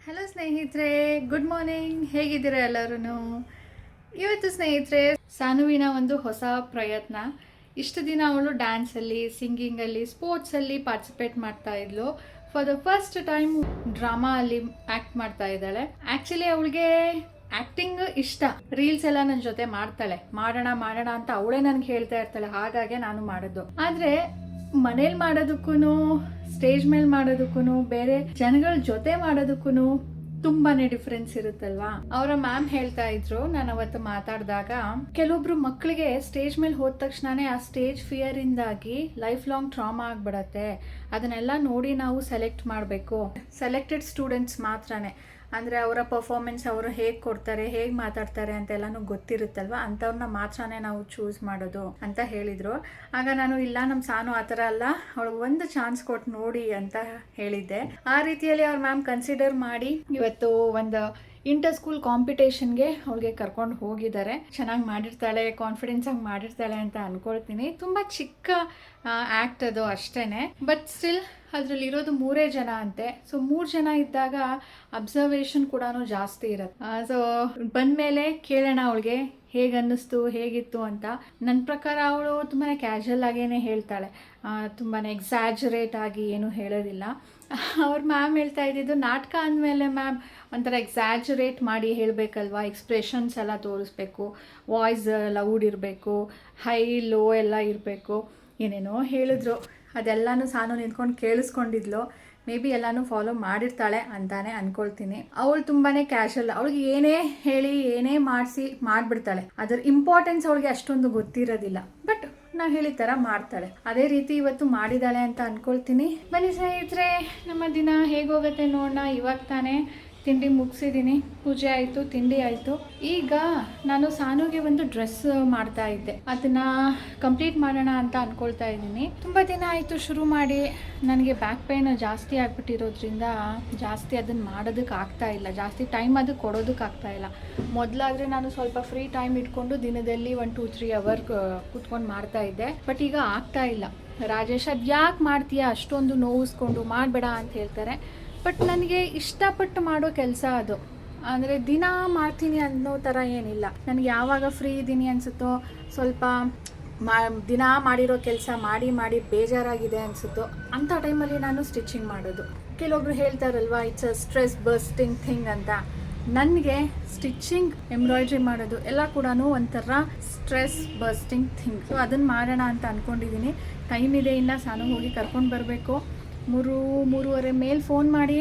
Hello ಸ್ನೇಹಿತರೆ, good morning. ಹೇಗಿದ್ದೀರಾ ಎಲ್ಲರೂ? ಇವತ್ತು ಸ್ನೇಹಿತರೆ ಸಾನುವಿನ ಒಂದು ಹೊಸ ಪ್ರಯತ್ನ. ಇಷ್ಟು ದಿನ ಅವಳು ಡ್ಯಾನ್ಸಲ್ಲಿ, ಸಿಂಗಿಂಗಲ್ಲಿ, ಸ್ಪೋರ್ಟ್ಸಲ್ಲಿ ಪಾರ್ಟಿಸಿಪೇಟ್ ಮಾಡ್ತಾ ಇದ್ಲು. For the first time drama ಅಲ್ಲಿ ಆ್ಯಕ್ಟ್ ಮಾಡ್ತಾ ಇದ್ದಾಳೆ. ಆ್ಯಕ್ಚುಲಿ ಅವಳಿಗೆ ಆ್ಯಕ್ಟಿಂಗ್ ಇಷ್ಟ. ರೀಲ್ಸ್ ಎಲ್ಲ ನನ್ನ ಜೊತೆ ಮಾಡ್ತಾಳೆ. ಮಾಡೋಣ ಮಾಡೋಣ ಅಂತ ಅವಳೇ ನನಗೆ ಹೇಳ್ತಾ ಇರ್ತಾಳೆ. ಹಾಗಾಗಿ ನಾನು ಮಾಡೋದು. ಆದರೆ ಮನೇಲಿ ಮಾಡೋದಕ್ಕೂ ಸ್ಟೇಜ್ ಮೇಲೆ ಮಾಡೋದಕ್ಕೂ ಬೇರೆ ಜನಗಳ ಜೊತೆ ಮಾಡೋದಕ್ಕೂ ತುಂಬಾನೇ ಡಿಫ್ರೆನ್ಸ್ ಇರುತ್ತಲ್ವಾ. ಅವರ ಮ್ಯಾಮ್ ಹೇಳ್ತಾ ಇದ್ರು, ನಾನು ಅವತ್ತು ಮಾತಾಡಿದಾಗ, ಕೆಲವೊಬ್ರು ಮಕ್ಕಳಿಗೆ ಸ್ಟೇಜ್ ಮೇಲೆ ಹೋದ ತಕ್ಷಣನೇ ಆ ಸ್ಟೇಜ್ ಫಿಯರ್ ಇಂದಾಗಿ ಲೈಫ್ ಲಾಂಗ್ ಟ್ರಾಮಾ ಆಗ್ಬಿಡತ್ತೆ. ಅದನ್ನೆಲ್ಲ ನೋಡಿ ನಾವು ಸೆಲೆಕ್ಟ್ ಮಾಡಬೇಕು. ಸೆಲೆಕ್ಟೆಡ್ ಸ್ಟೂಡೆಂಟ್ಸ್ ಮಾತ್ರನೇ, ಅಂದರೆ ಅವರ ಪರ್ಫಾರ್ಮೆನ್ಸ್ ಅವರು ಹೇಗೆ ಕೊಡ್ತಾರೆ, ಹೇಗೆ ಮಾತಾಡ್ತಾರೆ ಅಂತೆಲ್ಲನೂ ಗೊತ್ತಿರುತ್ತಲ್ವ, ಅಂಥವ್ರನ್ನ ಮಾತ್ರನೇ ನಾವು ಚೂಸ್ ಮಾಡೋದು ಅಂತ ಹೇಳಿದರು. ಆಗ ನಾನು ಇಲ್ಲ, ನಮ್ಮ ಸಾನು ಆ ಥರ ಅಲ್ಲ, ಅವಳಿಗೆ ಒಂದು ಚಾನ್ಸ್ ಕೊಟ್ಟು ನೋಡಿ ಅಂತ ಹೇಳಿದ್ದೆ. ಆ ರೀತಿಯಲ್ಲಿ ಅವ್ರ ಮ್ಯಾಮ್ ಕನ್ಸಿಡರ್ ಮಾಡಿ ಇವತ್ತು ಒಂದು ಇಂಟರ್ ಸ್ಕೂಲ್ ಕಾಂಪಿಟೇಷನ್ಗೆ ಅವಳಿಗೆ ಕರ್ಕೊಂಡು ಹೋಗಿದ್ದಾರೆ. ಚೆನ್ನಾಗಿ ಮಾಡಿರ್ತಾಳೆ, ಕಾನ್ಫಿಡೆನ್ಸ್ ಆಗಿ ಮಾಡಿರ್ತಾಳೆ ಅಂತ ಅಂದ್ಕೊಳ್ತೀನಿ. ತುಂಬ ಚಿಕ್ಕ ಆ್ಯಕ್ಟ್ ಅದು ಅಷ್ಟೇ. ಬಟ್ ಸ್ಟಿಲ್ ಅದರಲ್ಲಿ ಇರೋದು 3 ಜನ ಅಂತೆ. ಸೊ 3 ಜನ ಇದ್ದಾಗ ಅಬ್ಸರ್ವೇಷನ್ ಕೂಡ ಜಾಸ್ತಿ ಇರುತ್ತೆ. ಸೊ ಬಂದಮೇಲೆ ಕೇಳೋಣ ಅವಳಿಗೆ ಹೇಗನ್ನಿಸ್ತು, ಹೇಗಿತ್ತು ಅಂತ. ನನ್ನ ಪ್ರಕಾರ ಅವಳು ತುಂಬಾ ಕ್ಯಾಶುವಲ್ ಆಗೇನೆ ಹೇಳ್ತಾಳೆ, ತುಂಬಾ ಎಕ್ಸಾಜರೇಟ್ ಆಗಿ ಏನೂ ಹೇಳೋದಿಲ್ಲ. ಅವ್ರ ಮ್ಯಾಮ್ ಹೇಳ್ತಾ ಇದ್ದಿದ್ದು, ನಾಟಕ ಅಂದಮೇಲೆ ಮ್ಯಾಮ್ ಒಂಥರ ಎಕ್ಸಾಜರೇಟ್ ಮಾಡಿ ಹೇಳಬೇಕಲ್ವಾ, ಎಕ್ಸ್ಪ್ರೆಷನ್ಸ್ ಎಲ್ಲ ತೋರಿಸ್ಬೇಕು, ವಾಯ್ಸ್ ಲೌಡ್ ಇರಬೇಕು, ಹೈ ಲೋ ಎಲ್ಲ ಇರಬೇಕು, ಏನೇನೋ ಹೇಳಿದ್ರು. ಅದೆಲ್ಲನೂ ಸಾನು ನಿಂತ್ಕೊಂಡು ಕೇಳಿಸ್ಕೊಂಡಿದ್ಲು. ಮೇ ಬಿ ಎಲ್ಲನೂ ಫಾಲೋ ಮಾಡಿರ್ತಾಳೆ ಅಂತಾನೆ ಅಂದ್ಕೊಳ್ತೀನಿ. ಅವಳು ತುಂಬಾ ಕ್ಯಾಶುವಲ್. ಅವಳಿಗೆ ಏನೇ ಹೇಳಿ ಏನೇ ಮಾಡಿಸಿ ಮಾಡಿಬಿಡ್ತಾಳೆ. ಅದರ ಇಂಪಾರ್ಟೆನ್ಸ್ ಅವಳಿಗೆ ಅಷ್ಟೊಂದು ಗೊತ್ತಿರೋದಿಲ್ಲ. ಬಟ್ ನಾವು ಹೇಳಿದ ಥರ ಮಾಡ್ತಾಳೆ. ಅದೇ ರೀತಿ ಇವತ್ತು ಮಾಡಿದಾಳೆ ಅಂತ ಅಂದ್ಕೊಳ್ತೀನಿ. ಬನ್ನಿ ಸ್ನೇಹಿತರೆ, ನಮ್ಮ ದಿನ ಹೇಗೋಗುತ್ತೆ ನೋಡೋಣ. ಇವಾಗ ತಾನೇ ತಿಂಡಿ ಮುಗಿಸಿದ್ದೀನಿ, ಪೂಜೆ ಆಯಿತು, ತಿಂಡಿ ಆಯಿತು. ಈಗ ನಾನು ಸಾನುಗೆ ಒಂದು ಡ್ರೆಸ್ ಮಾಡ್ತಾ ಇದ್ದೆ, ಅದನ್ನು ಕಂಪ್ಲೀಟ್ ಮಾಡೋಣ ಅಂತ ಅಂದ್ಕೊಳ್ತಾ ಇದ್ದೀನಿ. ತುಂಬ ದಿನ ಆಯಿತು ಶುರು ಮಾಡಿ. ನನಗೆ ಬ್ಯಾಕ್ ಪೇನ್ ಜಾಸ್ತಿ ಆಗಿಬಿಟ್ಟಿರೋದ್ರಿಂದ ಜಾಸ್ತಿ ಅದನ್ನು ಮಾಡೋದಕ್ಕೆ ಆಗ್ತಾ ಇಲ್ಲ, ಜಾಸ್ತಿ ಟೈಮ್ ಅದಕ್ಕೆ ಕೊಡೋದಕ್ಕೆ ಆಗ್ತಾ ಇಲ್ಲ. ಮೊದಲಾದರೆ ನಾನು ಸ್ವಲ್ಪ ಫ್ರೀ ಟೈಮ್ ಇಟ್ಕೊಂಡು ದಿನದಲ್ಲಿ 1-2-3 ಅವರ್ ಕೂತ್ಕೊಂಡು ಮಾಡ್ತಾ ಇದ್ದೆ. ಬಟ್ ಈಗ ಆಗ್ತಾ ಇಲ್ಲ. ರಾಜೇಶ್, ಅದು ಯಾಕೆ ಮಾಡ್ತೀಯಾ, ಅಷ್ಟೊಂದು ನೋವಿಸ್ಕೊಂಡು ಮಾಡಬೇಡ ಅಂತ ಹೇಳ್ತಾರೆ. ಬಟ್ ನನಗೆ ಇಷ್ಟಪಟ್ಟು ಮಾಡೋ ಕೆಲಸ ಅದು. ಅಂದರೆ ದಿನ ಮಾಡ್ತೀನಿ ಅನ್ನೋ ಥರ ಏನಿಲ್ಲ. ನನಗೆ ಯಾವಾಗ ಫ್ರೀ ಇದ್ದೀನಿ ಅನಿಸುತ್ತೋ, ಸ್ವಲ್ಪ ದಿನ ಮಾಡಿರೋ ಕೆಲಸ ಮಾಡಿ ಮಾಡಿ ಬೇಜಾರಾಗಿದೆ ಅನಿಸುತ್ತೋ ಅಂಥ ಟೈಮಲ್ಲಿ ನಾನು ಸ್ಟಿಚಿಂಗ್ ಮಾಡೋದು. ಕೆಲವೊಬ್ರು ಹೇಳ್ತಾರಲ್ವ, it's a stress busting thing ಅಂತ. ನನಗೆ ಸ್ಟಿಚಿಂಗ್, ಎಂಬ್ರಾಯ್ಡ್ರಿ ಮಾಡೋದು ಎಲ್ಲ ಕೂಡ ಒಂಥರ ಸ್ಟ್ರೆಸ್ ಬಸ್ಟಿಂಗ್ ಥಿಂಗ್. ಸೊ ಅದನ್ನು ಮಾಡೋಣ ಅಂತ ಅಂದ್ಕೊಂಡಿದ್ದೀನಿ. ಟೈಮ್ ಇದೆ, ಇನ್ನು ಸಾನು ಹೋಗಿ ಕರ್ಕೊಂಡು ಬರಬೇಕು. 3-3:30 ಮೇಲೆ ಫೋನ್ ಮಾಡಿ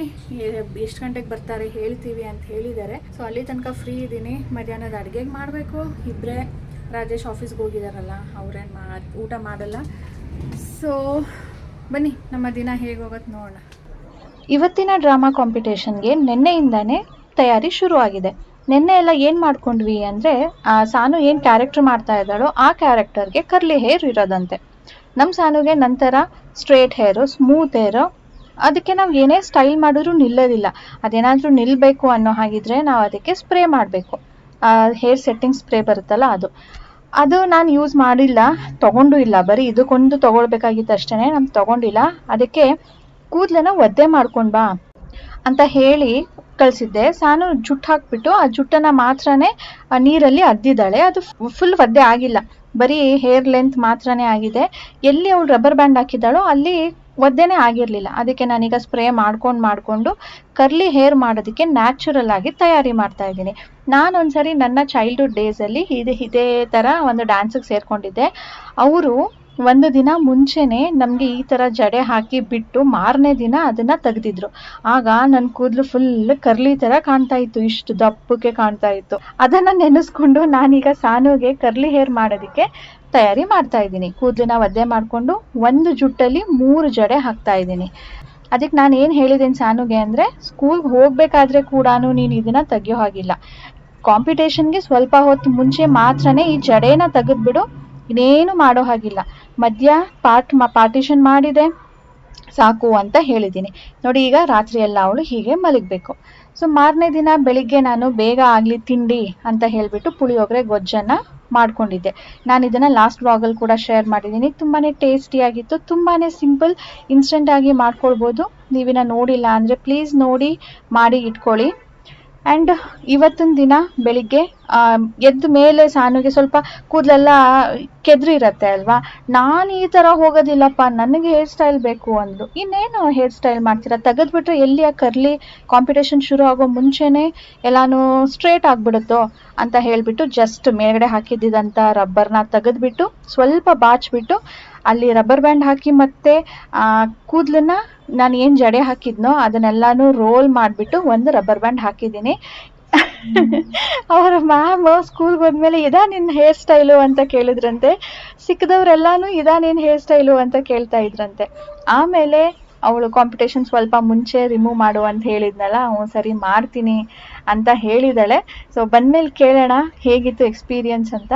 ಎಷ್ಟು ಗಂಟೆಗೆ ಬರ್ತಾರೆ ಹೇಳ್ತೀವಿ ಅಂತ ಹೇಳಿದ್ದಾರೆ. ಸೊ ಅಲ್ಲಿ ತನಕ ಫ್ರೀ ಇದ್ದೀನಿ. ಮಧ್ಯಾಹ್ನದ ಅಡುಗೆಗೆ ಮಾಡಬೇಕು. ಇಬ್ಬರೇ, ರಾಜೇಶ್ ಆಫೀಸ್ಗೆ ಹೋಗಿದ್ದಾರಲ್ಲ, ಅವ್ರೇನು ಊಟ ಮಾಡಲ್ಲ. ಸೊ ಬನ್ನಿ ನಮ್ಮ ದಿನ ಹೇಗೆ ಹೋಗುತ್ತೆ ನೋಡೋಣ. ಇವತ್ತಿನ ಡ್ರಾಮಾ ಕಾಂಪಿಟೇಷನ್ಗೆ ನಿನ್ನೆಯಿಂದಾನೇ ತಯಾರಿ ಶುರು ಆಗಿದೆ. ನಿನ್ನೆ ಎಲ್ಲ ಏನು ಮಾಡ್ಕೊಂಡ್ವಿ ಅಂದರೆ, ಸಾನು ಏನು ಕ್ಯಾರೆಕ್ಟರ್ ಮಾಡ್ತಾ ಇದ್ದಾಳೋ ಆ ಕ್ಯಾರೆಕ್ಟರ್ಗೆ ಕರ್ಲಿ ಹೇರ್ ಇರೋದಂತೆ. ನಮ್ಮ ಸಾನುಗೆ ನಂತರ ಸ್ಟ್ರೇಟ್ ಹೇರು, ಸ್ಮೂತ್ ಹೇರು. ಅದಕ್ಕೆ ನಾವು ಏನೇ ಸ್ಟೈಲ್ ಮಾಡಿದ್ರೂ ನಿಲ್ಲೋದಿಲ್ಲ. ಅದೇನಾದರೂ ನಿಲ್ಲಬೇಕು ಅನ್ನೋ ಹಾಗಿದ್ರೆ ನಾವು ಅದಕ್ಕೆ ಸ್ಪ್ರೇ ಮಾಡಬೇಕು. ಹೇರ್ ಸೆಟ್ಟಿಂಗ್ ಸ್ಪ್ರೇ ಬರುತ್ತಲ್ಲ, ಅದು ನಾನು ಯೂಸ್ ಮಾಡಿಲ್ಲ, ತೊಗೊಂಡು ಇಲ್ಲ. ಬರೀ ಇದಕ್ಕೊಂದು ತೊಗೊಳ್ಬೇಕಾಗಿತ್ತು ಅಷ್ಟೇ, ನಾನು ತೊಗೊಂಡಿಲ್ಲ. ಅದಕ್ಕೆ ಕೂದಲನ್ನ ಒದ್ದೆ ಮಾಡ್ಕೊಂಡು ಬಾ ಅಂತ ಹೇಳಿ ಕಳಿಸಿದ್ದೆ. ಸಾನು ಜುಟ್ಟು ಹಾಕ್ಬಿಟ್ಟು ಆ ಜುಟ್ಟನ್ನು ಮಾತ್ರನೇ ನೀರಲ್ಲಿ ಅದ್ದಿದ್ದಾಳೆ. ಅದು ಫುಲ್ ಒದ್ದೆ ಆಗಿಲ್ಲ, ಬರೀ ಹೇರ್ ಲೆಂತ್ ಮಾತ್ರನೇ ಆಗಿದೆ. ಎಲ್ಲಿ ಅವಳು ರಬ್ಬರ್ ಬ್ಯಾಂಡ್ ಹಾಕಿದ್ದಾಳೋ ಅಲ್ಲಿ ಒದ್ದೆನೇ ಆಗಿರಲಿಲ್ಲ. ಅದಕ್ಕೆ ನಾನೀಗ ಸ್ಪ್ರೇ ಮಾಡಿಕೊಂಡು ಕರ್ಲಿ ಹೇರ್ ಮಾಡೋದಕ್ಕೆ ನ್ಯಾಚುರಲ್ ಆಗಿ ತಯಾರಿ ಮಾಡ್ತಾ ಇದ್ದೀನಿ. ನಾನೊಂದ್ಸರಿ ನನ್ನ ಚೈಲ್ಡ್ಹುಡ್ ಡೇಸಲ್ಲಿ ಇದೇ ಥರ ಒಂದು ಡ್ಯಾನ್ಸಿಗೆ ಸೇರಿಕೊಂಡಿದ್ದೆ. ಅವರು ಒಂದು ದಿನ ಮುಂಚೆನೇ ನಮಗೆ ಈ ಥರ ಜಡೆ ಹಾಕಿ ಬಿಟ್ಟು ಮಾರನೇ ದಿನ ಅದನ್ನು ತೆಗೆದಿದ್ರು. ಆಗ ನನ್ನ ಕೂದಲು ಫುಲ್ ಕರ್ಲಿ ಥರ ಕಾಣ್ತಾ ಇತ್ತು, ಇಷ್ಟು ದಪ್ಪಕ್ಕೆ ಕಾಣ್ತಾ ಇತ್ತು. ಅದನ್ನು ನೆನೆಸ್ಕೊಂಡು ನಾನೀಗ ಸಾನುಗೆ ಕರ್ಲಿ ಹೇರ್ ಮಾಡೋದಕ್ಕೆ ತಯಾರಿ ಮಾಡ್ತಾ ಇದ್ದೀನಿ. ಕೂದಲನ್ನ ಒದ್ದೆ ಮಾಡಿಕೊಂಡು ಒಂದು ಜುಟ್ಟಲ್ಲಿ 3 ಜಡೆ ಹಾಕ್ತಾ ಇದ್ದೀನಿ. ಅದಕ್ಕೆ ನಾನು ಏನು ಹೇಳಿದ್ದೀನಿ ಸಾನುಗೆ ಅಂದರೆ, ಸ್ಕೂಲ್ಗೆ ಹೋಗಬೇಕಾದ್ರೆ ಕೂಡ ನೀನು ಇದನ್ನು ತೆಗಿಯೋ ಹಾಗಿಲ್ಲ. ಕಾಂಪಿಟೇಷನ್ಗೆ ಸ್ವಲ್ಪ ಹೊತ್ತು ಮುಂಚೆ ಮಾತ್ರನೇ ಈ ಜಡೆನ ತೆಗೆದ್ಬಿಡು, ಇನ್ನೇನು ಮಾಡೋ ಹಾಗಿಲ್ಲ. ಮಧ್ಯ ಪಾರ್ಟಿಷನ್ ಮಾಡಿದೆ, ಸಾಕು ಅಂತ ಹೇಳಿದ್ದೀನಿ. ನೋಡಿ ಈಗ ರಾತ್ರಿ ಎಲ್ಲ ಅವಳು ಹೀಗೆ ಮಲಗಬೇಕು. ಸೊ ಮಾರನೇ ದಿನ ಬೆಳಿಗ್ಗೆ ನಾನು ಬೇಗ ಆಗಲಿ ತಿಂಡಿ ಅಂತ ಹೇಳಿಬಿಟ್ಟು ಪುಳಿಯೋಗರೆ ಗೊಜ್ಜನ್ನು ಮಾಡ್ಕೊಂಡಿದ್ದೆ. ನಾನು ಇದನ್ನು ಲಾಸ್ಟ್ ವ್ಲಾಗಲ್ಲಿ ಕೂಡ ಶೇರ್ ಮಾಡಿದ್ದೀನಿ. ತುಂಬಾ ಟೇಸ್ಟಿಯಾಗಿತ್ತು, ತುಂಬಾ ಸಿಂಪಲ್, ಇನ್ಸ್ಟೆಂಟಾಗಿ ಮಾಡ್ಕೊಳ್ಬೋದು. ನೀವಿನ್ನ ನೋಡಿಲ್ಲ ಅಂದರೆ ಪ್ಲೀಸ್ ನೋಡಿ ಮಾಡಿ ಇಟ್ಕೊಳ್ಳಿ. ಆ್ಯಂಡ್ ಇವತ್ತಿನ ದಿನ ಬೆಳಿಗ್ಗೆ ಎದ್ದ ಮೇಲೆ ಸಾನುಗೆ ಸ್ವಲ್ಪ ಕೂದಲೆಲ್ಲ ಕೆದ್ರಿರತ್ತೆ ಅಲ್ವಾ. ನಾನು ಈ ಥರ ಹೋಗೋದಿಲ್ಲಪ್ಪ, ನನಗೆ ಹೇರ್ ಸ್ಟೈಲ್ ಬೇಕು ಅಂದರು. ಇನ್ನೇನು ಹೇರ್ ಸ್ಟೈಲ್ ಮಾಡ್ತೀರಾ, ತೆಗೆದ್ಬಿಟ್ರೆ ಎಲ್ಲಿಯ ಕರ್ಲಿ ಕಾಂಪಿಟೇಷನ್ ಶುರು ಆಗೋ ಮುಂಚೆನೇ ಎಲ್ಲಾನು ಸ್ಟ್ರೇಟ್ ಆಗಿಬಿಡುತ್ತೋ ಅಂತ ಹೇಳಿಬಿಟ್ಟು ಜಸ್ಟ್ ಮೇಲ್ಗಡೆ ಹಾಕಿದ್ದಂಥ ರಬ್ಬರ್ನ ತೆಗೆದ್ಬಿಟ್ಟು ಸ್ವಲ್ಪ ಬಾಚಿಬಿಟ್ಟು ಅಲ್ಲಿ ರಬ್ಬರ್ ಬ್ಯಾಂಡ್ ಹಾಕಿ ಮತ್ತೆ ಕೂದಲನ್ನ ನಾನು ಏನು ಜಡೆ ಹಾಕಿದ್ನೋ ಅದನ್ನೆಲ್ಲಾನು ರೋಲ್ ಮಾಡಿಬಿಟ್ಟು ಒಂದು ರಬ್ಬರ್ ಬ್ಯಾಂಡ್ ಹಾಕಿದ್ದೀನಿ. ಅವರ ಮ್ಯಾಮ್ ಸ್ಕೂಲ್ಗೆ ಹೋದ್ಮೇಲೆ ಇದಾ ನಿನ್ನ ಹೇರ್ ಸ್ಟೈಲು ಅಂತ ಕೇಳಿದ್ರಂತೆ. ಸಿಕ್ಕದವ್ರೆಲ್ಲಾನು ಇದಾ ನಿನ್ನ ಹೇರ್ ಸ್ಟೈಲು ಅಂತ ಕೇಳ್ತಾ ಇದ್ರಂತೆ. ಆಮೇಲೆ ಅವಳು ಕಾಂಪಿಟೇಷನ್ ಸ್ವಲ್ಪ ಮುಂಚೆ ರಿಮೂವ್ ಮಾಡು ಅಂತ ಹೇಳಿದ್ನಲ್ಲ, ಸರಿ ಮಾಡ್ತೀನಿ ಅಂತ ಹೇಳಿದಾಳೆ. ಸೊ ಬಂದಮೇಲೆ ಕೇಳೋಣ ಹೇಗಿತ್ತು ಎಕ್ಸ್ಪೀರಿಯನ್ಸ್ ಅಂತ.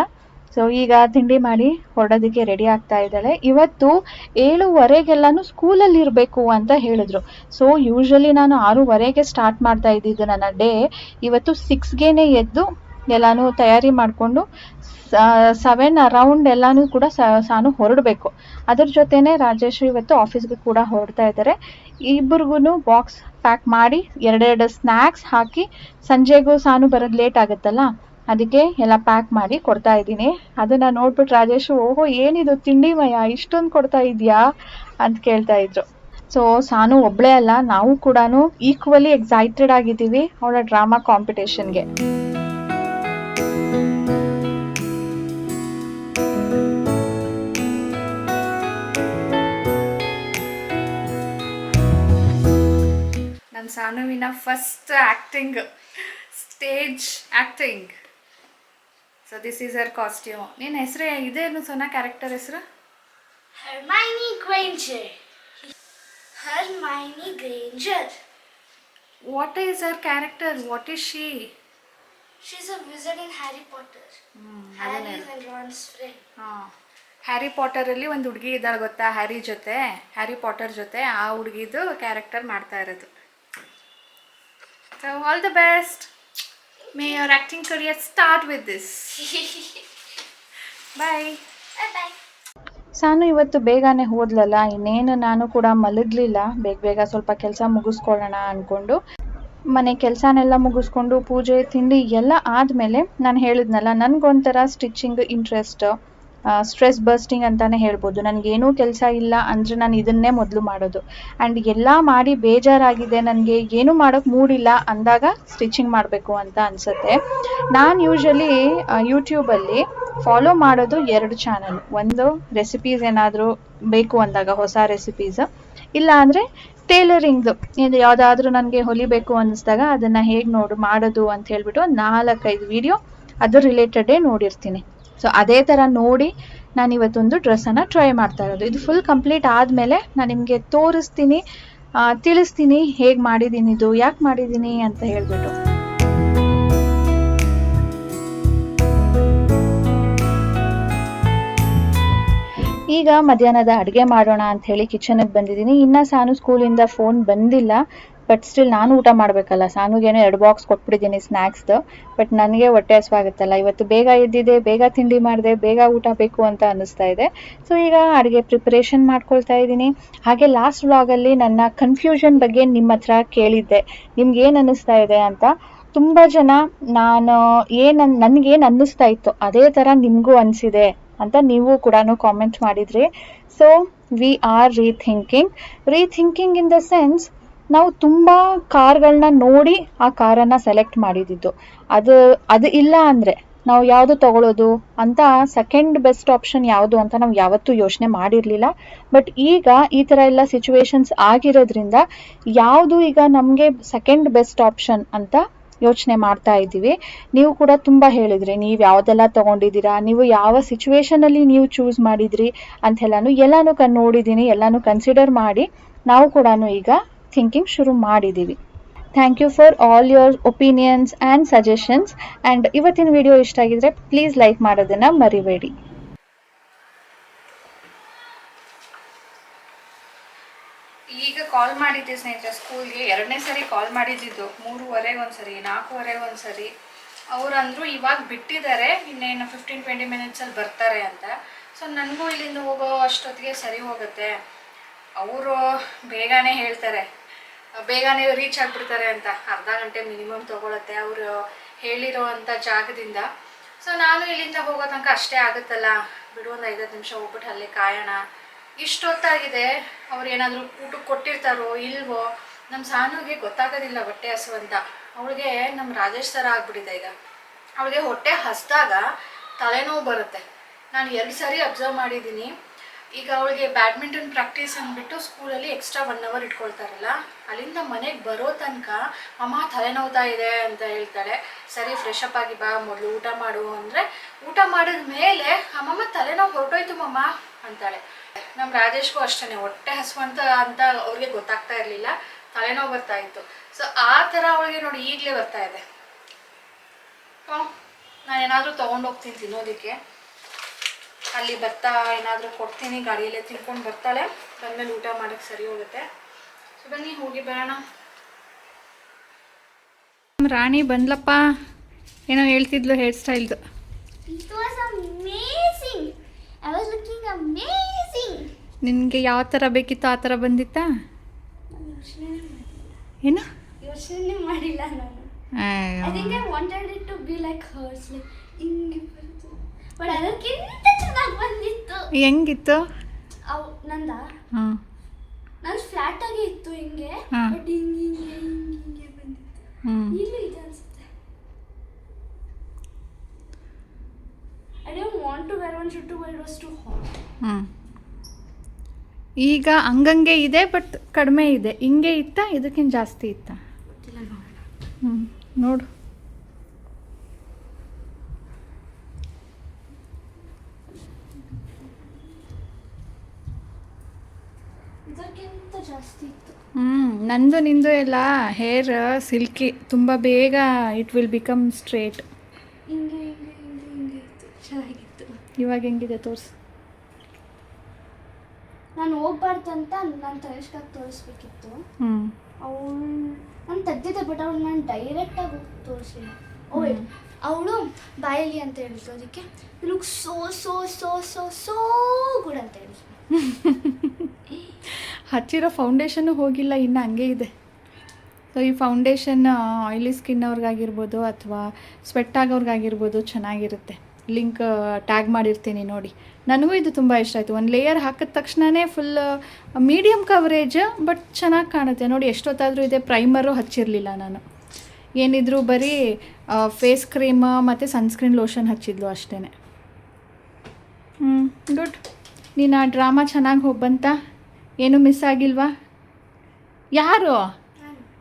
ಸೊ ಈಗ ತಿಂಡಿ ಮಾಡಿ ಹೊರಡೋದಕ್ಕೆ ರೆಡಿ ಆಗ್ತಾ ಇದ್ದಾಳೆ. ಇವತ್ತು 7:15 ಸ್ಕೂಲಲ್ಲಿ ಇರಬೇಕು ಅಂತ ಹೇಳಿದ್ರು. ಸೊ ಯೂಶ್ವಲಿ ನಾನು 6:15 ಸ್ಟಾರ್ಟ್ ಮಾಡ್ತಾ ಇದ್ದಿದ್ದು ನನ್ನ ಡೇ. ಇವತ್ತು 6ಗೆ ಎದ್ದು ಎಲ್ಲಾನು ತಯಾರಿ ಮಾಡಿಕೊಂಡು 7 ಅರೌಂಡ್ ಎಲ್ಲಾನು ಕೂಡ ಸಾನು ಹೊರಡಬೇಕು. ಅದ್ರ ಜೊತೆನೆ ರಾಜೇಶ್ ಇವತ್ತು ಆಫೀಸ್ಗೆ ಕೂಡ ಹೊರಡ್ತಾ ಇದ್ದಾರೆ. ಇಬ್ಬರಿಗೂ ಬಾಕ್ಸ್ ಪ್ಯಾಕ್ ಮಾಡಿ 2 ಸ್ನ್ಯಾಕ್ಸ್ ಹಾಕಿ, ಸಂಜೆಗೂ ಸಾನು ಬರೋದು ಲೇಟ್ ಆಗುತ್ತಲ್ಲ ಅದಕ್ಕೆ ಎಲ್ಲ ಪ್ಯಾಕ್ ಮಾಡಿ ಕೊಡ್ತಾ ಇದ್ದೀನಿ. ಅದನ್ನು ನೋಡ್ಬಿಟ್ಟು ರಾಜೇಶು, ಓಹೋ ಏನಿದು ತಿಂಡಿಮಯ ಇಷ್ಟೊಂದು ಕೊಡ್ತಾ ಇದೆಯಾ ಅಂತ ಕೇಳ್ತಾ ಇದ್ರು. ಸೊ ಸಾನು ಒಬ್ಬಳೇ ಅಲ್ಲ, ನಾವು ಕೂಡ ಈಕ್ವಲಿ ಎಕ್ಸೈಟೆಡ್ ಆಗಿದ್ದೀವಿ ಅವಳ ಡ್ರಾಮಾ ಕಾಂಪಿಟೇಷನ್ಗೆ. ನಮ್ಮ ಸಾನುವಿನ first acting, stage acting. So this is her costume. ನಿನ್ನ ಹೆಸರು ಇದೇನು ಸೋನಾ, ಕ್ಯಾರೆಕ್ಟರ್ ಹೆಸರು? Hermione Granger. Hermione Granger. What is her character? What is she? She's a wizard in Harry Potter. Harry and Ron's friend. ಹಾಂ, Harry ಪಾಟರಲ್ಲಿ ಒಂದು ಹುಡುಗಿ ಇದ್ದಾಳೆ ಗೊತ್ತಾ, Harry Potter ಜೊತೆ ಆ ಹುಡುಗಿದು ಕ್ಯಾರೆಕ್ಟರ್ ಮಾಡ್ತಾ ಇರೋದು. So all the best. May your acting career start with this. Bye. Bye. Sanu ಇವತ್ತು ಬೇಗನೆ ಹೋದ್ಲಲ್ಲ, ಇನ್ನೇನು ನಾನು ಕೂಡ ಮಲಗಲಿಲ್ಲ. ಬೇಗ ಸ್ವಲ್ಪ ಕೆಲಸ ಮುಗಿಸ್ಕೊಳ್ಳೋಣ ಅಂದ್ಕೊಂಡು ಮನೆ ಕೆಲಸನೆಲ್ಲ ಮುಗಿಸ್ಕೊಂಡು ಪೂಜೆ ತಿಂಡಿ ಎಲ್ಲ ಆದಮೇಲೆ ನಾನು ಹೇಳಿದ್ನಲ್ಲ, ನನಗೊಂಥರ ಸ್ಟಿಚಿಂಗ್ ಇಂಟ್ರೆಸ್ಟ್, ಸ್ಟ್ರೆಸ್ ಬರ್ಸ್ಟಿಂಗ್ ಅಂತಲೇ ಹೇಳ್ಬೋದು. ನನಗೇನೂ ಕೆಲಸ ಇಲ್ಲ ಅಂದರೆ ನಾನು ಇದನ್ನೇ ಮೊದಲು ಮಾಡೋದು. ಆ್ಯಂಡ್ ಎಲ್ಲ ಮಾಡಿ ಬೇಜಾರಾಗಿದೆ, ನನಗೆ ಏನೂ ಮಾಡೋಕ್ಕೆ ಮೂಡಿಲ್ಲ ಅಂದಾಗ ಸ್ಟಿಚಿಂಗ್ ಮಾಡಬೇಕು ಅಂತ ಅನಿಸುತ್ತೆ. ನಾನು ಯೂಶ್ವಲಿ ಯೂಟ್ಯೂಬಲ್ಲಿ ಫಾಲೋ ಮಾಡೋದು 2 ಚಾನಲ್. ಒಂದು ರೆಸಿಪೀಸ್ ಏನಾದರೂ ಬೇಕು ಅಂದಾಗ ಹೊಸ ರೆಸಿಪೀಸ್, ಇಲ್ಲ ಅಂದರೆ ಟೇಲರಿಂಗ್ದು ಇದು ಯಾವುದಾದ್ರೂ ನನಗೆ ಹೊಲಿಬೇಕು ಅನ್ನಿಸ್ದಾಗ ಅದನ್ನು ಹೇಗೆ ಮಾಡೋದು ಅಂತ ಹೇಳ್ಬಿಟ್ಟು 4-5 ವಿಡಿಯೋ ಅದ್ರ ರಿಲೇಟೆಡೇ ನೋಡಿರ್ತೀನಿ. ಸೊ ಅದೇ ಥರ ನೋಡಿ ನಾನು ಇವತ್ತೊಂದು ಡ್ರೆಸ್ಸನ್ನು ಟ್ರೈ ಮಾಡ್ತಾ ಇರೋದು. ಇದು ಫುಲ್ ಕಂಪ್ಲೀಟ್ ಆದಮೇಲೆ ನಾನು ನಿಮಗೆ ತೋರಿಸ್ತೀನಿ, ತಿಳಿಸ್ತೀನಿ ಹೇಗೆ ಮಾಡಿದ್ದೀನಿ, ಇದು ಯಾಕೆ ಮಾಡಿದ್ದೀನಿ ಅಂತ ಹೇಳ್ಬಿಟ್ಟು. ಈಗ ಮಧ್ಯಾಹ್ನದ ಅಡುಗೆ ಮಾಡೋಣ ಅಂತ ಹೇಳಿ ಕಿಚನ್ಗೆ ಬಂದಿದ್ದೀನಿ. ಇನ್ನು ಸಾನು ಸ್ಕೂಲಿಂದ ಫೋನ್ ಬಂದಿಲ್ಲ, ಬಟ್ ಸ್ಟಿಲ್ ನಾನು ಊಟ ಮಾಡಬೇಕಲ್ಲ. ಸಾನುಗೇನೋ 2 ಬಾಕ್ಸ್ ಕೊಟ್ಬಿಟ್ಟಿದ್ದೀನಿ ಸ್ನ್ಯಾಕ್ಸ್ದು, ಬಟ್ ನನಗೆ ಹೊಟ್ಟೆ ಹಸಿವಾಗುತ್ತಲ್ಲ. ಇವತ್ತು ಬೇಗ ಎದ್ದಿದೆ, ಬೇಗ ತಿಂಡಿ ಮಾಡಿದೆ, ಬೇಗ ಊಟ ಬೇಕು ಅಂತ ಅನ್ನಿಸ್ತಾ ಇದೆ. ಸೊ ಈಗ ಅಡುಗೆ ಪ್ರಿಪ್ರೇಷನ್ ಮಾಡ್ಕೊಳ್ತಾ ಇದ್ದೀನಿ. ಹಾಗೆ ಲಾಸ್ಟ್ ವ್ಲಾಗಲ್ಲಿ ನನ್ನ ಕನ್ಫ್ಯೂಷನ್ ಬಗ್ಗೆ ನಿಮ್ಮ ಹತ್ರ ಕೇಳಿದ್ದೆ, ನಿಮ್ಗೆ ಏನು ಅನ್ನಿಸ್ತಾ ಇದೆ ಅಂತ. ತುಂಬ ಜನ ನನಗೇನು ಅನ್ನಿಸ್ತಾ ಇತ್ತು ಅದೇ ಥರ ನಿಮಗೂ ಅನಿಸಿದೆ ಅಂತ ನೀವು ಕೂಡ ಕಾಮೆಂಟ್ ಮಾಡಿದ್ರಿ. So we are rethinking in the sense, ನಾವು ತುಂಬ ಕಾರ್ಗಳನ್ನ ನೋಡಿ ಆ ಕಾರನ್ನು ಸೆಲೆಕ್ಟ್ ಮಾಡಿದ್ದು. ಅದು ಇಲ್ಲ ಅಂದರೆ ನಾವು ಯಾವುದು ತಗೊಳ್ಳೋದು ಅಂತ ಸೆಕೆಂಡ್ ಬೆಸ್ಟ್ ಆಪ್ಷನ್ ಯಾವುದು ಅಂತ ನಾವು ಯಾವತ್ತೂ ಯೋಚನೆ ಮಾಡಿರಲಿಲ್ಲ. ಬಟ್ ಈಗ ಈ ಥರ ಎಲ್ಲ ಸಿಚುವೇಶನ್ಸ್ ಆಗಿರೋದ್ರಿಂದ ಯಾವುದು ಈಗ ನಮಗೆ ಸೆಕೆಂಡ್ ಬೆಸ್ಟ್ ಆಪ್ಷನ್ ಅಂತ ಯೋಚನೆ ಮಾಡ್ತಾ ಇದ್ದೀವಿ. ನೀವು ಕೂಡ ತುಂಬ ಹೇಳಿದ್ರಿ, ನೀವು ಯಾವುದೆಲ್ಲ ತೊಗೊಂಡಿದ್ದೀರಾ, ನೀವು ಯಾವ ಸಿಚುವೇಶನಲ್ಲಿ ನೀವು ಚೂಸ್ ಮಾಡಿದ್ರಿ ಅಂತೆಲ್ಲನೂ ನೋಡಿದ್ದೀನಿ, ಎಲ್ಲನೂ ಕನ್ಸಿಡರ್ ಮಾಡಿ ನಾವು ಕೂಡ ಈಗ ಥಿಂಕಿಂಗ್ ಶುರು ಮಾಡಿದ್ದೀವಿ. Thank you for all your opinions and suggestions. And ಇವತ್ತಿನ ವಿಡಿಯೋ ಇಷ್ಟ ಆಗಿದ್ರೆ ಪ್ಲೀಸ್ ಲೈಕ್ ಮಾಡೋದನ್ನು ಮರಿಬೇಡಿ. ಕಾಲ್ ಮಾಡಿದ್ದೆ ಸ್ನೇಹಿತರೆ ಸ್ಕೂಲ್ಗೆ 2ನೇ ಸರಿ ಕಾಲ್ ಮಾಡಿದ್ದು 3:15 ಒಂದ್ಸರಿ 4:15 ಒಂದ್ಸರಿ. ಅವ್ರು ಅಂದರು ಇವಾಗ ಬಿಟ್ಟಿದ್ದಾರೆ, ಇನ್ನೇನು 15-20 ಮಿನಿಟ್ಸಲ್ಲಿ ಬರ್ತಾರೆ ಅಂತ. ಸೊ ನನಗೂ ಇಲ್ಲಿಂದ ಹೋಗೋ ಅಷ್ಟೊತ್ತಿಗೆ ಸರಿ ಹೋಗುತ್ತೆ. ಅವರು ಬೇಗನೆ ಹೇಳ್ತಾರೆ, ಬೇಗನೆ ರೀಚ್ ಆಗಿಬಿಡ್ತಾರೆ ಅಂತ. ಅರ್ಧ ಗಂಟೆ ಮಿನಿಮಮ್ ತೊಗೊಳತ್ತೆ ಅವರು ಹೇಳಿರೋ ಅಂಥ ಜಾಗದಿಂದ. ಸೊ ನಾನು ಇಲ್ಲಿಂದ ಹೋಗೋ ತನಕ ಅಷ್ಟೇ ಆಗುತ್ತಲ್ಲ, ಬಿಡು ಒಂದು 5-10 ನಿಮಿಷ ಹೋಗ್ಬಿಟ್ಟು ಅಲ್ಲೇ ಕಾಯೋಣ. ಇಷ್ಟೊತ್ತಾಗಿದೆ, ಅವ್ರು ಏನಾದರೂ ಊಟಕ್ಕೆ ಕೊಟ್ಟಿರ್ತಾರೋ ಇಲ್ವೋ, ನಮ್ಮ ಸಾನುಗೆ ಗೊತ್ತಾಗೋದಿಲ್ಲ ಹೊಟ್ಟೆ ಹಸು ಅಂತ. ಅವಳಿಗೆ ನಮ್ಮ ರಾಜೇಶ್ ಥರ ಆಗ್ಬಿಟ್ಟಿದೆ ಈಗ. ಅವಳಿಗೆ ಹೊಟ್ಟೆ ಹಸಿದಾಗ ತಲೆನೋವು ಬರುತ್ತೆ. ನಾನು 2 ಸಾರಿ ಅಬ್ಸರ್ವ್ ಮಾಡಿದ್ದೀನಿ. ಈಗ ಅವಳಿಗೆ ಬ್ಯಾಡ್ಮಿಂಟನ್ ಪ್ರಾಕ್ಟೀಸ್ ಅಂದ್ಬಿಟ್ಟು ಸ್ಕೂಲಲ್ಲಿ ಎಕ್ಸ್ಟ್ರಾ 1 ಅವರ್ ಇಟ್ಕೊಳ್ತಾರಲ್ಲ, ಅಲ್ಲಿಂದ ಮನೆಗೆ ಬರೋ ತನಕ ಅಮ್ಮ ತಲೆನೋವ್ತಾ ಇದೆ ಅಂತ ಹೇಳ್ತಾಳೆ. ಸರಿ ಫ್ರೆಶ್ ಅಪ್ ಆಗಿ ಬಾ, ಮೊದಲು ಊಟ ಮಾಡು ಅಂದರೆ ಊಟ ಮಾಡಿದ ಮೇಲೆ ಅಮ್ಮಮ್ಮ ತಲೆನೋವು ಹೊರಟೋಯ್ತು ಮಮ್ಮ ಅಂತಾಳೆ. ನಮ್ಮ ರಾಜೇಶ್ಗೂ ಅಷ್ಟೇ ಹೊಟ್ಟೆ ಹಸು ಅಂತ ಅವ್ರಿಗೆ ಗೊತ್ತಾಗ್ತಾ ಇರಲಿಲ್ಲ, ತಲೆನೋವು ಬರ್ತಾ ಇತ್ತು. ಸೊ ಆ ಥರ ಅವಳಿಗೆ ನೋಡಿ ಈಗಲೇ ಬರ್ತಾ ಇದೆ. ನಾನು ಏನಾದರೂ ತೊಗೊಂಡೋಗ್ತೀನಿ ತಿನ್ನೋದಕ್ಕೆ. ಅಲ್ಲಿ ಬರ್ತಾ ಏನಾದರೂ ಕೊಡ್ತೀನಿ, ಗಾಡಿಯಲ್ಲೇ ತಿನ್ಕೊಂಡು ಬರ್ತಾಳೆ. ಬಂದಮೇಲೆ ಊಟ ಮಾಡೋಕ್ಕೆ ಸರಿ ಹೋಗುತ್ತೆ. ಸೊ ಬನ್ನಿ ಹೋಗಿ ಬರೋಣ. ರಾಣಿ ಬಂದ್ಲಪ್ಪ, ಏನೋ ಹೇಳ್ತಿದ್ಲು hair ಸ್ಟೈಲ್ದು. It was amazing. I was looking amazing. ನಿನಗೆ ಯಾವ ಥರ ಬೇಕಿತ್ತು ಆ ಥರ ಬಂದಿತ್ತಾ? ಏನು ಯೋಚನೆ ಮಾಡಿಲ್ಲ ನಾನು. I think I wanted it to be like hers, like ಹಿಂಗೆ ಬರುತ್ತೆ. ಬಟ್ ಅದಕ್ಕಿಂತ ಚೆನ್ನಾಗಿ ಬಂದಿತ್ತು. ಹೆಂಗಿತ್ತು? ನಂದ ಹಾಂ, ನಾನು ಫ್ಲಾಟ್ ಆಗಿ ಇತ್ತು ಹಿಂಗೆ, ಹಾ. ಬಟ್ ಹಿಂಗೆ ಬಂದಿತ್ತು. ಇಲ್ಲೂ ಇದೆ ಅನ್ಸುತ್ತೆ. I didn't want to wear one shoot, but it was too hot. ಈಗ ಹಂಗಂಗೆ ಇದೆ, ಬಟ್ ಕಡಿಮೆ ಇದೆ. ಹಿಂಗೆ ಇತ್ತಾ ಇದಕ್ಕಿಂತ ಜಾಸ್ತಿ ಇತ್ತಾ? ಗೊತ್ತಿಲ್ಲ, ನೋಡೋಣ. ನೋಡು. ಇದಕ್ಕಿಂತ ಜಾಸ್ತಿ ಇತ್ತು. ನಂದು ನಿಂದು ಎಲ್ಲ ಹೇರ್ ಸಿಲ್ಕಿ, ತುಂಬ ಬೇಗ ಇಟ್ ವಿಲ್ ಬಿಕಮ್ ಸ್ಟ್ರೇಟ್. ಹಿಂಗೆ ಇತ್ತು, ಚೆನ್ನಾಗಿತ್ತು. ಇವಾಗ ಹೆಂಗಿದೆ ತೋರಿಸು. ನಾನು ಹೋಗ್ಬಾರ್ದು ಅಂತ ನಾನು ತನಿಷ್ಕಾಗಿ ತೋರಿಸ್ಬೇಕಿತ್ತು. ಅವಳು ನಾನು ತೆಗ್ದಿದ್ದೆ, ಬಟ್ ಅವಳು ನಾನು ಡೈರೆಕ್ಟಾಗಿ ತೋರಿಸಿಲ್ಲ. ಅವಳು ಬಾಯಲ್ಲಿ ಅಂತ ಹೇಳಿದ್ರು, ಅದಕ್ಕೆ look so so so so so good ಅಂತ ಹೇಳಿದ್ರು. ಹಚ್ಚಿರೋ ಫೌಂಡೇಶನ್ನು ಹೋಗಿಲ್ಲ, ಇನ್ನು ಹಂಗೆ ಇದೆ. ಸೊ ಈ ಫೌಂಡೇಶನ್ ಆಯಿಲಿ ಸ್ಕಿನ್ ಅವ್ರಿಗಾಗಿರ್ಬೋದು ಅಥವಾ ಸ್ವೆಟ್ ಆಗೋರ್ಗಾಗಿರ್ಬೋದು ಚೆನ್ನಾಗಿರುತ್ತೆ. ಲಿಂಕ್ ಟ್ಯಾಗ್ ಮಾಡಿರ್ತೀನಿ ನೋಡಿ. ನನಗೂ ಇದು ತುಂಬ ಇಷ್ಟ ಆಯಿತು. ಒಂದು ಲೇಯರ್ ಹಾಕಿದ ತಕ್ಷಣವೇ ಫುಲ್ ಮೀಡಿಯಮ್ ಕವರೇಜ್, ಬಟ್ ಚೆನ್ನಾಗಿ ಕಾಣುತ್ತೆ ನೋಡಿ. ಎಷ್ಟೊತ್ತಾದರೂ ಇದೆ. ಪ್ರೈಮರು ಹಚ್ಚಿರಲಿಲ್ಲ ನಾನು, ಏನಿದ್ರು ಬರೀ ಫೇಸ್ ಕ್ರೀಮ್ ಮತ್ತು ಸನ್ಸ್ಕ್ರೀನ್ ಲೋಷನ್ ಹಚ್ಚಿದ್ಲು ಅಷ್ಟೇ. ಗುಡ್. ನೀನು ಆ ಡ್ರಾಮಾ ಚೆನ್ನಾಗಿ ಹೋಗಿ ಬಂತ? ಏನು ಮಿಸ್ ಆಗಿಲ್ವಾ? ಯಾರು?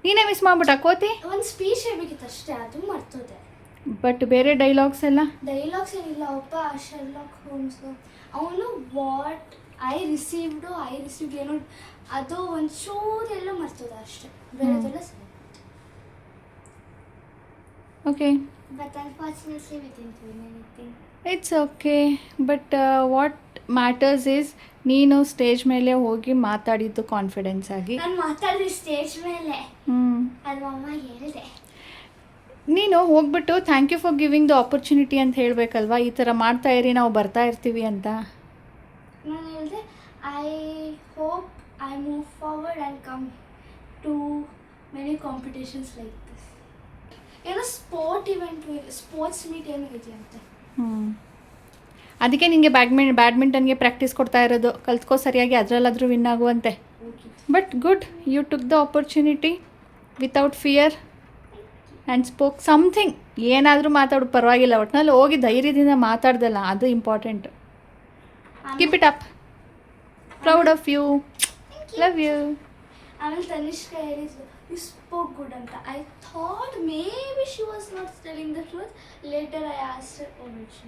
ನೀನೇ ಮಿಸ್ ಮಾಡ್ಬಿಟ್ಟ ಕೋತಿ? ಒಂದು ಸ್ಪೀಚ್ ಹೇಳ್ಬೇಕಿತ್ತು ಅಷ್ಟೇ, ಅದು ಮರ್ತೋದೆ. ಬಟ್ ಬೇರೆ ಡೈಲಾಗ್ಸ್ ಎಲ್ಲ? ಡೈಲಾಗ್ಸ್ ಏನಿಲ್ಲ. ಒಬ್ಬ ಶರ್ಲಾಕ್ ಹೋಮ್ಸ್ ಅವನು ವಾಟ್ ಐ ರಿಸೀವ್ಡ್ ಏನೋ ಅದು ಒಂಚೂರೆಲ್ಲ ಮರ್ತೋದ ಅಷ್ಟೇ, ಬೇರೆದೆಲ್ಲ ಸರಿ. Okay, but unfortunately we didn't win anything. It's okay. But what matters is ನೀನು ಸ್ಟೇಜ್ ಮೇಲೆ ಹೋಗಿ ಮಾತಾಡಿದ್ದು ಕಾನ್ಫಿಡೆನ್ಸ್ ಆಗಿ. ನಾನು ಮಾತಾಡಿದೆ ಸ್ಟೇಜ್ ಮೇಲೆ, ಅಲ್ವಾ ಅಮ್ಮ ಹೇಳಿದೆ. ನೀನು ಹೋಗ್ಬಿಟ್ಟು thank you for giving the opportunity ಅಂತ ಹೇಳಬೇಕಲ್ವಾ, ಈ ಥರ ಮಾಡ್ತಾ ಇರಿ ನಾವು ಬರ್ತಾ ಇರ್ತೀವಿ ಅಂತ. ನಾನು ಹೇಳಿದೆ I hope I move forward and come to many competitions like this. ಏನೋ ಸ್ಪೋರ್ಟ್ಸ್ ಮೀಟ್ ಏನೋ ಇದೆಯಂತೆ. ಅದಕ್ಕೆ ನಿಮಗೆ ಬ್ಯಾಡ್ಮಿಂಟನ್ಗೆ ಪ್ರಾಕ್ಟೀಸ್ ಕೊಡ್ತಾ ಇರೋದು. ಕಲ್ತ್ಕೋ ಸರಿಯಾಗಿ, ಅದರಲ್ಲಾದರೂ ವಿನ್ ಆಗುವಂತೆ. But good, you took the opportunity without fear and spoke something. ಏನಾದರೂ ಮಾತಾಡು ಪರವಾಗಿಲ್ಲ, ಒಟ್ಟಿನಲ್ಲಿ ಹೋಗಿ ಧೈರ್ಯದಿಂದ ಮಾತಾಡ್ದಲ್ಲ, ಅದು important. Keep it up. Proud of you. Love you. ಆಮೇಲೆ ತನಿಷ್ಕಾ ಹೇಳಿದ್ರು ಯು ಸ್ಪೋಕ್ ಗುಡ್ ಅಂತ. I thought maybe she was not telling the truth. Later I asked oh she